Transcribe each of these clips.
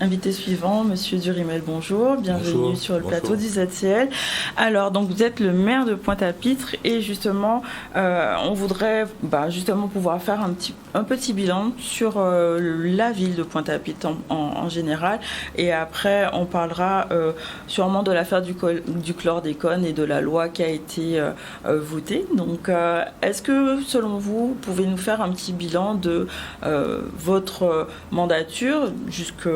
Invité suivant, Monsieur Durimel, bonjour. Bienvenue sur le plateau du ZCL. Alors, donc vous êtes le maire de Pointe-à-Pitre et justement, on voudrait justement pouvoir faire un petit bilan sur la ville de Pointe-à-Pitre en général. Et après, on parlera sûrement de l'affaire du chlordécone et de la loi qui a été votée. Donc, est-ce que, selon vous, vous pouvez nous faire un petit bilan de votre mandature jusqu'en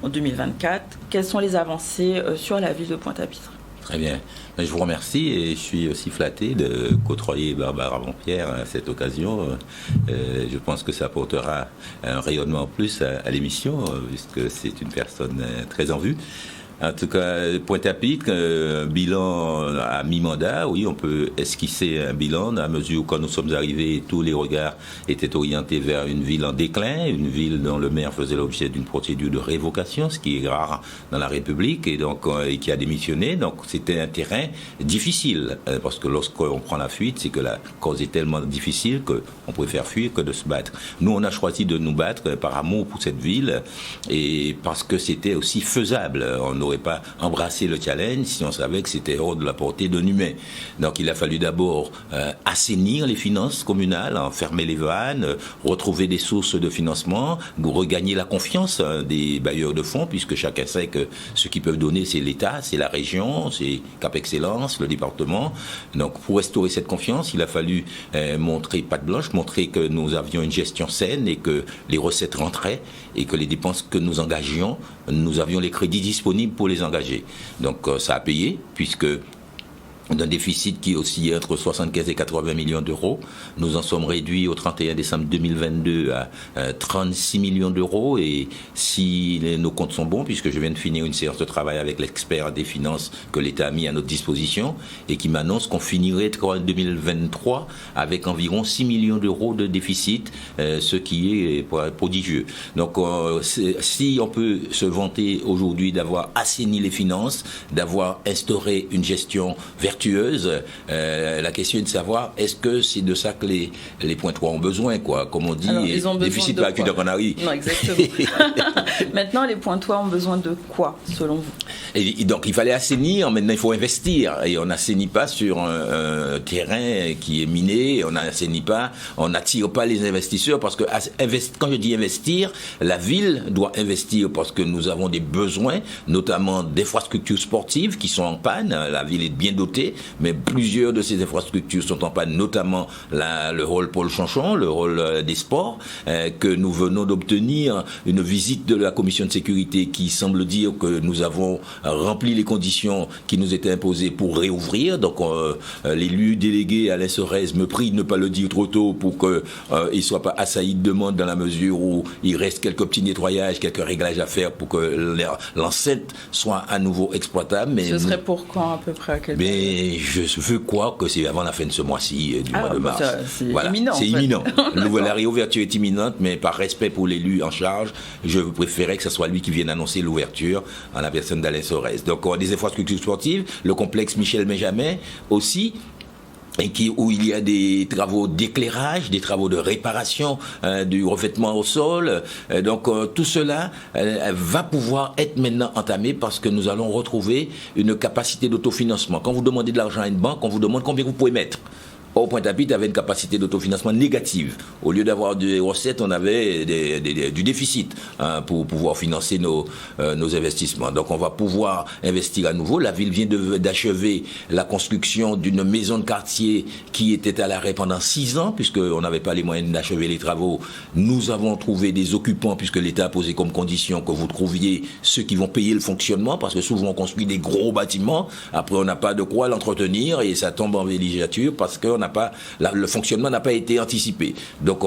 2024. Quelles sont les avancées sur la ville de Pointe-à-Pitre? Très bien. Je vous remercie et je suis aussi flatté de côtoyer Barbara Vampierre à cette occasion. Je pense que ça apportera un rayonnement en plus à l'émission, puisque c'est une personne très en vue. En tout cas, Pointe-à-Pitre, bilan à mi-mandat, oui, on peut esquisser un bilan à mesure où quand nous sommes arrivés, tous les regards étaient orientés vers une ville en déclin, une ville dont le maire faisait l'objet d'une procédure de révocation, ce qui est rare dans la République, et donc et qui a démissionné. Donc c'était un terrain difficile, parce que lorsqu'on prend la fuite, c'est que la cause est tellement difficile qu'on préfère fuir que de se battre. Nous, on a choisi de nous battre par amour pour cette ville et parce que c'était aussi faisable. On n'aurait pas embrassé le challenge si on savait que c'était hors de la portée d'un humain. Donc il a fallu d'abord assainir les finances communales, fermer les vannes, retrouver des sources de financement, regagner la confiance des bailleurs de fonds, puisque chacun sait que ceux qui peuvent donner, c'est l'État, c'est la région, c'est Cap Excellence, le département. Donc pour restaurer cette confiance, il a fallu montrer patte blanche, montrer que nous avions une gestion saine et que les recettes rentraient et que les dépenses que nous engagions, nous avions les crédits disponibles pour les engager. Donc ça a payé, puisque d'un déficit qui oscille entre 75 et 80 millions d'euros. Nous en sommes réduits au 31 décembre 2022 à 36 millions d'euros. Et si nos comptes sont bons, puisque je viens de finir une séance de travail avec l'expert des finances que l'État a mis à notre disposition et qui m'annonce qu'on finirait 2023 avec environ 6 millions d'euros de déficit, ce qui est prodigieux. Donc si on peut se vanter aujourd'hui d'avoir assaini les finances, d'avoir instauré une gestion vertueuse, la question est de savoir est-ce que c'est de ça que les Pointois ont besoin, quoi. Comme on dit, déficit de la cuite de Canaries. Non, exactement. Maintenant, les Pointois ont besoin de quoi, selon vous? Et donc, il fallait assainir. Maintenant, il faut investir. Et on n'assainit pas sur un terrain qui est miné. On n'assainit pas. On n'attire pas les investisseurs parce que quand je dis investir, la ville doit investir parce que nous avons des besoins, notamment d'infrastructures sportives qui sont en panne. La ville est bien dotée, mais plusieurs de ces infrastructures sont en panne, notamment le rôle Paul Chanchon, le rôle des sports, que nous venons d'obtenir une visite de la commission de sécurité qui semble dire que nous avons rempli les conditions qui nous étaient imposées pour réouvrir. Donc l'élu délégué Alain Sorez me prie de ne pas le dire trop tôt pour qu'il ne soit pas assailli de demandes dans la mesure où il reste quelques petits nettoyages, quelques réglages à faire pour que l'enceinte soit à nouveau exploitable. Mais ce serait pour quand à peu près, à quel mais je veux croire que c'est avant la fin de ce mois-ci, du mois de mars. C'est imminent. C'est imminent. La réouverture est imminente, mais par respect pour l'élu en charge, je préférais que ce soit lui qui vienne annoncer l'ouverture en la personne d'Alain Sorez. Donc, des infrastructures sportives, le complexe Michel Benjamin aussi, où il y a des travaux d'éclairage, des travaux de réparation du revêtement au sol. Donc tout cela va pouvoir être maintenant entamé parce que nous allons retrouver une capacité d'autofinancement. Quand vous demandez de l'argent à une banque, on vous demande combien vous pouvez mettre. Or, Pointe-à-Pitre avait une capacité d'autofinancement négative. Au lieu d'avoir des recettes, on avait du déficit pour pouvoir financer nos investissements. Donc, on va pouvoir investir à nouveau. La ville vient d'achever la construction d'une maison de quartier qui était à l'arrêt pendant 6 ans, puisqu'on n'avait pas les moyens d'achever les travaux. Nous avons trouvé des occupants, puisque l'État a posé comme condition que vous trouviez ceux qui vont payer le fonctionnement, parce que souvent on construit des gros bâtiments, après on n'a pas de quoi l'entretenir et ça tombe en villégiature parce qu'on n'a pas, le fonctionnement n'a pas été anticipé. Donc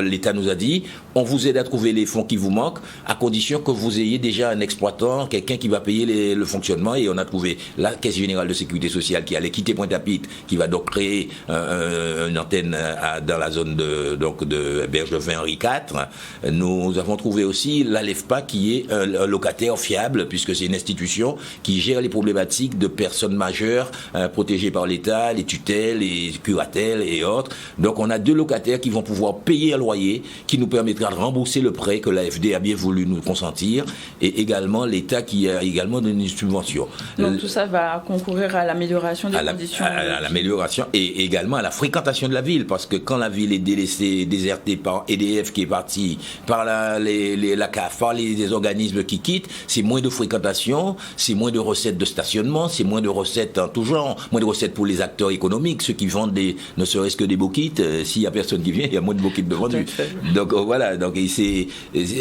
l'État nous a dit, on vous aide à trouver les fonds qui vous manquent, à condition que vous ayez déjà un exploitant, quelqu'un qui va payer le fonctionnement, et on a trouvé la Caisse Générale de Sécurité Sociale qui allait quitter Pointe-à-Pitre, qui va donc créer une antenne dans la zone de Bergevin Henri IV. Nous avons trouvé aussi l'ALEFPA qui est un locataire fiable, puisque c'est une institution qui gère les problématiques de personnes majeures protégées par l'État, les tutelles, les curatelles et autres. Donc on a 2 locataires qui vont pouvoir payer un loyer qui nous permettra permettra de rembourser le prêt que l'AFD a bien voulu nous consentir, et également l'État qui a également donné une subvention. Donc tout ça va concourir à l'amélioration des conditions. À l'amélioration et également à la fréquentation de la ville, parce que quand la ville est délaissée, désertée par EDF qui est parti, par la CAF, par les organismes qui quittent, c'est moins de fréquentation, c'est moins de recettes de stationnement, c'est moins de recettes en tout genre, moins de recettes pour les acteurs économiques, ceux qui vendent ne serait-ce que des bokits. S'il n'y a personne qui vient, il y a moins de bokits de vendus. Donc voilà, donc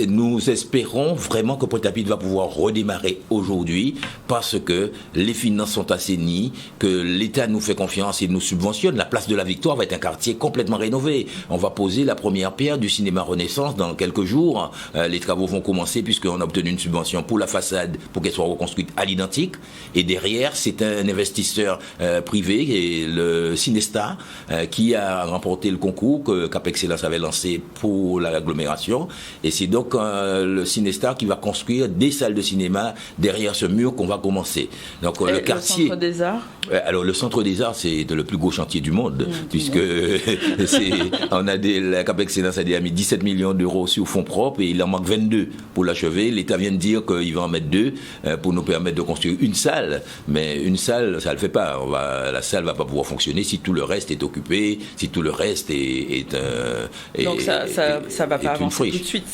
nous espérons vraiment que Pointe-à-Pitre va pouvoir redémarrer aujourd'hui, parce que les finances sont assainies, que l'État nous fait confiance et nous subventionne. La place de la Victoire va être un quartier complètement rénové. On va poser la première pierre du cinéma Renaissance dans quelques jours. Les travaux vont commencer puisqu'on a obtenu une subvention pour la façade pour qu'elle soit reconstruite à l'identique. Et derrière, c'est un investisseur privé, et le Cinestar, qui a remporté le concours que Cap Excellence avait lancé pour l'agglomération. Et c'est donc le Cinestar qui va construire des salles de cinéma derrière ce mur qu'on va commencer. Donc le quartier. Le Centre des Arts. Alors le Centre des Arts, c'est le plus gros chantier du monde, puisque la Cap Excellence a mis 17 millions d'euros sur fonds propres et il en manque 22 pour l'achever. L'État vient de dire qu'il va en mettre 2 pour nous permettre de construire une salle, mais une salle, ça ne le fait pas. La salle ne va pas pouvoir fonctionner si tout le reste est occupé, si tout le reste est donc ça ne va pas avancer tout de suite.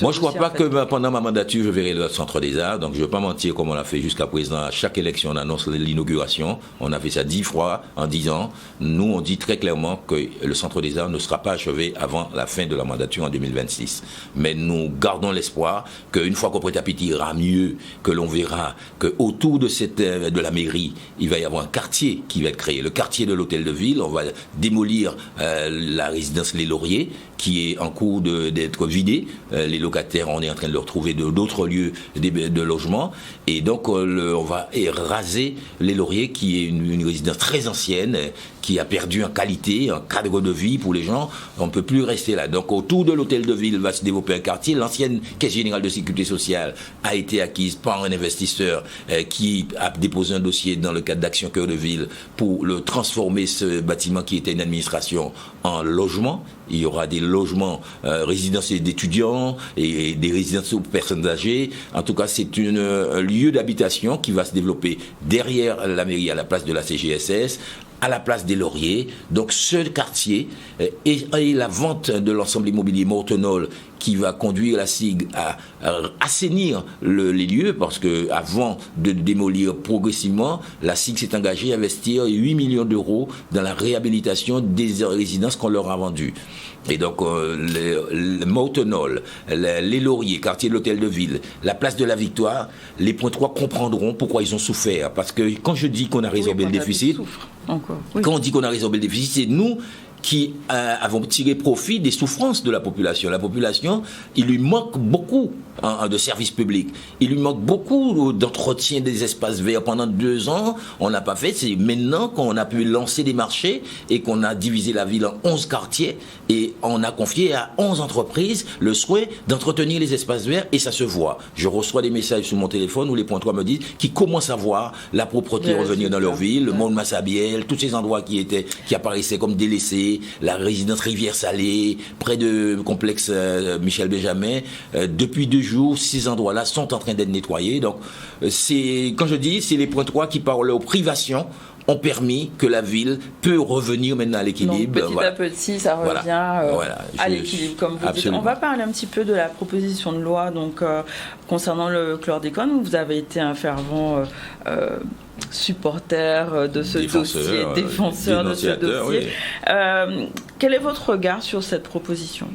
Moi, je ne crois pas que pendant ma mandature, je verrai le Centre des Arts. Donc je ne vais pas mentir comme on l'a fait jusqu'à présent. À chaque élection, on annonce l'inauguration. On a fait ça 10 fois en 10 ans. Nous, on dit très clairement que le Centre des Arts ne sera pas achevé avant la fin de la mandature en 2026. Mais nous gardons l'espoir qu'une fois qu'au Pointe-à-Pitre ira mieux, que l'on verra qu'autour de la mairie, il va y avoir un quartier qui va être créé. Le quartier de l'Hôtel de Ville, on va démolir la résidence Les Lauriers, qui est en cours d'être vidée. Les locataires, on est en train de leur trouver d'autres lieux de logement. Et donc, on va raser Les Lauriers, qui est une résidence très ancienne, qui a perdu en qualité, en cadre de vie pour les gens. On ne peut plus rester là. Donc, autour de l'Hôtel de Ville va se développer un quartier. L'ancienne Caisse Générale de Sécurité Sociale a été acquise par un investisseur qui a déposé un dossier dans le cadre d'Action Cœur de Ville pour transformer ce bâtiment qui était une administration en logement. Il y aura des logements résidentiels d'étudiants et des résidences pour personnes âgées. En tout cas, c'est un lieu d'habitation qui va se développer derrière la mairie, à la place de la CGSS, à la place des Lauriers. Donc ce quartier et la vente de l'ensemble immobilier Mortenol, qui va conduire la SIG à assainir les lieux, parce qu'avant de démolir progressivement, la SIG s'est engagée à investir 8 millions d'euros dans la réhabilitation des résidences qu'on leur a vendues. Et donc, le Mortenol, les Lauriers, quartier de l'Hôtel de Ville, la place de la Victoire, les Pointois comprendront pourquoi ils ont souffert. Parce que quand je dis qu'on a résorbé le déficit, quand on dit qu'on a résorbé le déficit, c'est nous qui avons tiré profit des souffrances de la population. La population, il lui manque beaucoup de services publics. Il lui manque beaucoup d'entretien des espaces verts. Pendant 2 ans, on n'a pas fait. C'est maintenant qu'on a pu lancer des marchés et qu'on a divisé la ville en 11 quartiers et on a confié à 11 entreprises le souhait d'entretenir les espaces verts, et ça se voit. Je reçois des messages sur mon téléphone où les Pointois me disent qu'ils commencent à voir la propreté revenir dans leur ville, le monde Massabielle, tous ces endroits qui apparaissaient comme délaissés, la résidence Rivière-Salée, près de complexe Michel Benjamin. Depuis 2 jours, ces endroits-là sont en train d'être nettoyés. Donc, quand je dis, c'est les Pointois qui, par leur privation, ont permis que la ville peut revenir maintenant à l'équilibre. Donc, petit à petit, ça revient à l'équilibre, comme vous dites. On va parler un petit peu de la proposition de loi concernant le chlordécone. Vous avez été un fervent supporter de ce dossier, défenseur de ce dossier. Oui. Quel est votre regard sur cette proposition ?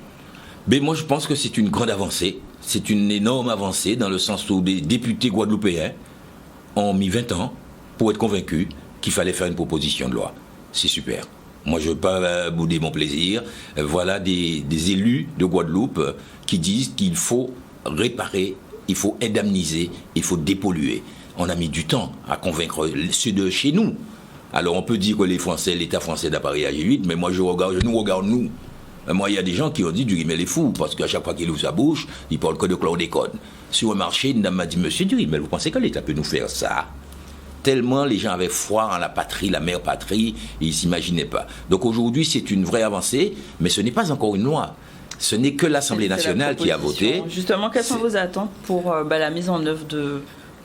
Moi, je pense que c'est une grande avancée. C'est une énorme avancée dans le sens où des députés guadeloupéens ont mis 20 ans pour être convaincus qu'il fallait faire une proposition de loi. C'est super. Moi, je ne veux pas bouder mon plaisir. Voilà des élus de Guadeloupe qui disent qu'il faut réparer, il faut indemniser, il faut dépolluer. On a mis du temps à convaincre ceux de chez nous. Alors, on peut dire que l'État français n'a pas réagi vite, mais moi, je nous regarde nous. Moi, il y a des gens qui ont dit Durimel est fou, parce qu'à chaque fois qu'il ouvre sa bouche, il parle que de chlordécone. Sur un marché, une dame m'a dit, monsieur Durimel, vous pensez que l'État peut nous faire ça ? Tellement les gens avaient foi en la patrie, la mère patrie, et ils ne s'imaginaient pas. Donc aujourd'hui, c'est une vraie avancée, mais ce n'est pas encore une loi. Ce n'est que l'Assemblée nationale qui a voté. Justement, quelles sont vos attentes pour la mise en œuvre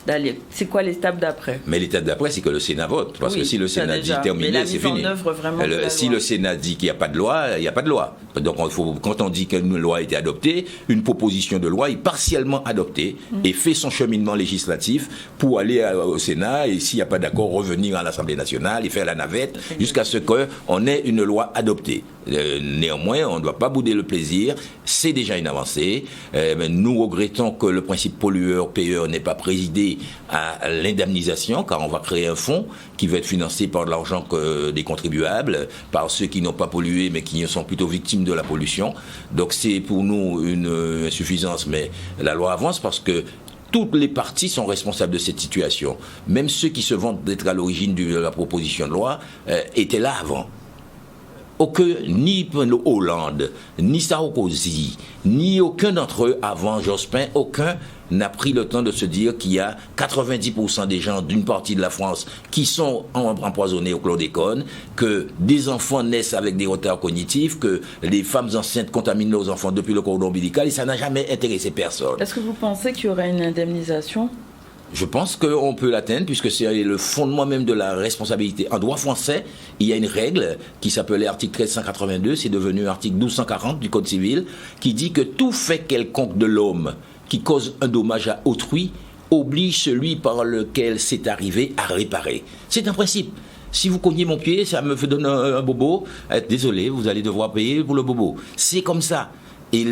d'aller. C'est quoi l'étape d'après? Mais l'étape d'après, c'est que le Sénat vote. Parce que si le Sénat dit terminé, c'est fini. Si le Sénat dit qu'il n'y a pas de loi, il n'y a pas de loi. Donc quand on dit qu'une loi a été adoptée, une proposition de loi est partiellement adoptée et fait son cheminement législatif pour aller au Sénat et s'il n'y a pas d'accord, revenir à l'Assemblée nationale et faire la navette jusqu'à ce qu'on ait une loi adoptée. Néanmoins, on ne doit pas bouder le plaisir. C'est déjà une avancée. Mais nous regrettons que le principe pollueur-payeur n'ait pas présidé à l'indemnisation, car on va créer un fonds qui va être financé par de l'argent des contribuables, par ceux qui n'ont pas pollué mais qui sont plutôt victimes de la pollution. Donc c'est pour nous une insuffisance, mais la loi avance parce que toutes les parties sont responsables de cette situation. Même ceux qui se vantent d'être à l'origine de la proposition de loi étaient là avant. Ni Hollande, ni Sarkozy, ni aucun d'entre eux avant Jospin, aucun n'a pris le temps de se dire qu'il y a 90% des gens d'une partie de la France qui sont empoisonnés au chlordécone, que des enfants naissent avec des retards cognitifs, que les femmes enceintes contaminent leurs enfants depuis le cordon ombilical, et ça n'a jamais intéressé personne. Est-ce que vous pensez qu'il y aurait une indemnisation ? Je pense qu'on peut l'atteindre puisque c'est le fondement même de la responsabilité. En droit français, il y a une règle qui s'appelait article 1382, c'est devenu article 1240 du Code civil, qui dit que tout fait quelconque de l'homme qui cause un dommage à autrui oblige celui par lequel c'est arrivé à réparer. C'est un principe. Si vous cognez mon pied, ça me fait donner un bobo, désolé, vous allez devoir payer pour le bobo. C'est comme ça. Et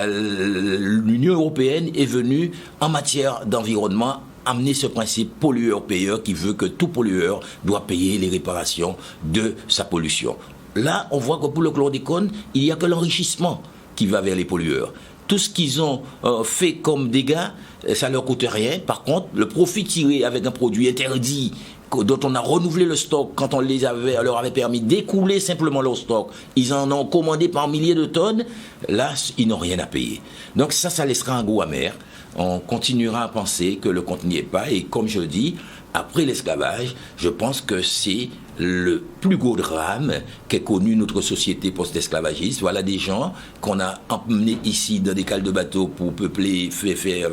l'Union européenne est venue, en matière d'environnement, amener ce principe pollueur-payeur qui veut que tout pollueur doit payer les réparations de sa pollution. Là, on voit que pour le chlordécone, il n'y a que l'enrichissement qui va vers les pollueurs. Tout ce qu'ils ont fait comme dégâts, ça ne leur coûte rien. Par contre, le profit tiré avec un produit interdit, dont on a renouvelé le stock quand on leur avait permis d'écouler simplement leur stock, ils en ont commandé par milliers de tonnes, là, ils n'ont rien à payer. Donc ça laissera un goût amer. On continuera à penser que le compte n'y est pas, et comme je le dis, après l'esclavage, je pense que c'est le plus gros drame qu'ait connu notre société post-esclavagiste. Voilà des gens qu'on a emmenés ici dans des cales de bateaux pour peupler, faire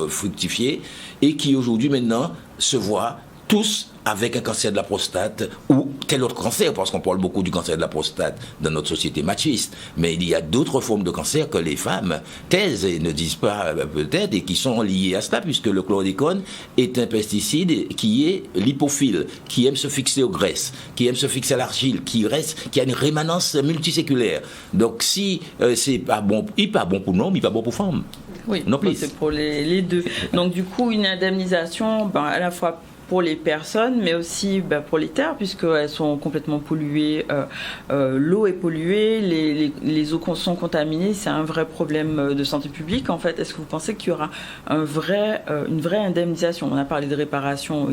fructifier, et qui aujourd'hui maintenant se voient tous avec un cancer de la prostate ou tel autre cancer, parce qu'on parle beaucoup du cancer de la prostate dans notre société machiste, mais il y a d'autres formes de cancer que les femmes taisent et ne disent pas peut-être, et qui sont liées à cela, puisque le chlordécone est un pesticide qui est lipophile, qui aime se fixer aux graisses, qui aime se fixer à l'argile, qui a une rémanence multiséculaire. Donc si c'est pas bon, il n'est pas bon pour l'homme, il n'est pas bon pour femme. Oui, c'est pour les deux. Donc du coup, une indemnisation, à la fois pour les personnes, mais aussi pour les terres, puisqu'elles sont complètement polluées. L'eau est polluée, les eaux sont contaminées, c'est un vrai problème de santé publique. En fait, est-ce que vous pensez qu'il y aura une vraie indemnisation? On a parlé de réparation,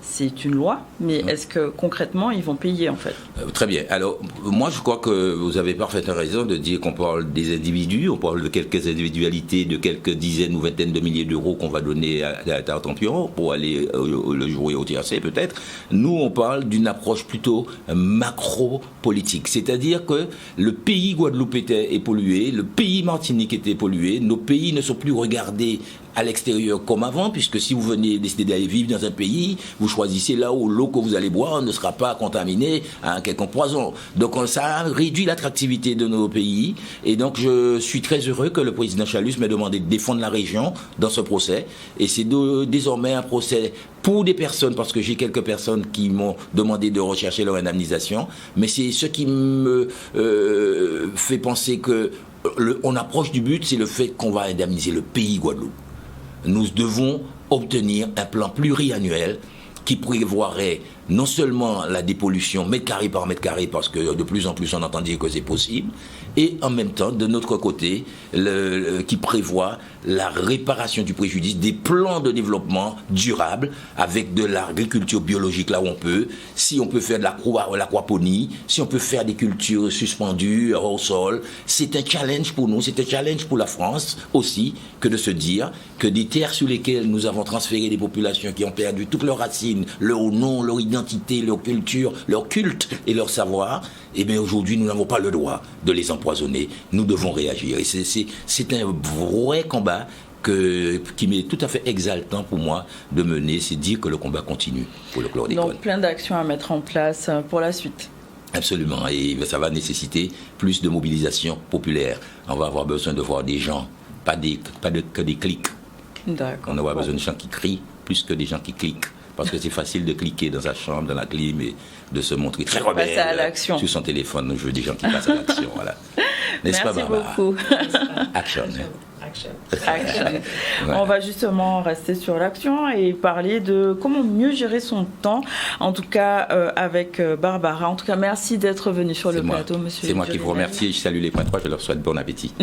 c'est une loi, mais est-ce que concrètement, ils vont payer en fait? Très bien. Alors, moi, je crois que vous avez parfaitement raison de dire qu'on parle des individus, on parle de quelques individualités, de quelques dizaines ou vingtaines de milliers d'euros qu'on va donner à la Tartampion pour aller le jouer au TRC peut-être. Nous, on parle d'une approche plutôt macro-politique. C'est-à-dire que le pays Guadeloupe est pollué, le pays Martinique était pollué, nos pays ne sont plus regardés à l'extérieur comme avant, puisque si vous venez décider d'aller vivre dans un pays, vous choisissez là où l'eau que vous allez boire ne sera pas contaminée à quelconque poison. Donc ça a réduit l'attractivité de nos pays, et donc je suis très heureux que le président Chalus m'ait demandé de défendre la région dans ce procès, et c'est désormais un procès pour des personnes, parce que j'ai quelques personnes qui m'ont demandé de rechercher leur indemnisation, mais c'est ce qui me fait penser que on approche du but, c'est le fait qu'on va indemniser le pays Guadeloupe. Nous devons obtenir un plan pluriannuel qui prévoirait non seulement la dépollution mètre carré par mètre carré, parce que de plus en plus on entend dire que c'est possible, et en même temps, de notre côté, qui prévoit la réparation du préjudice, des plans de développement durable avec de l'agriculture biologique là où on peut, si on peut faire de l'aquaponie, si on peut faire des cultures suspendues au sol. C'est un challenge pour nous, c'est un challenge pour la France aussi, que de se dire que des terres sur lesquelles nous avons transféré des populations qui ont perdu toutes leurs racines, leur nom, leur identité, identité, leur culture, leur culte et leur savoir, eh bien aujourd'hui nous n'avons pas le droit de les empoisonner. Nous devons réagir. Et c'est un vrai combat qui m'est tout à fait exaltant pour moi de mener, c'est dire que le combat continue pour le chlordécone. Donc plein d'actions à mettre en place pour la suite. Absolument, et ça va nécessiter plus de mobilisation populaire. On va avoir besoin de voir des gens, pas que des clics. D'accord. On va avoir besoin de gens qui crient plus que des gens qui cliquent. Parce que c'est facile de cliquer dans sa chambre, dans la clim, et de se montrer très rebelle à l'action. Sur son téléphone. Je veux des gens qui passent à l'action. Voilà. N'est-ce pas, Barbara? Beaucoup. Action. Ouais. On va justement rester sur l'action et parler de comment mieux gérer son temps, en tout cas avec Barbara. En tout cas, merci d'être venu sur le plateau, monsieur. C'est moi qui vous remercie et je salue les points 3, je leur souhaite bon appétit.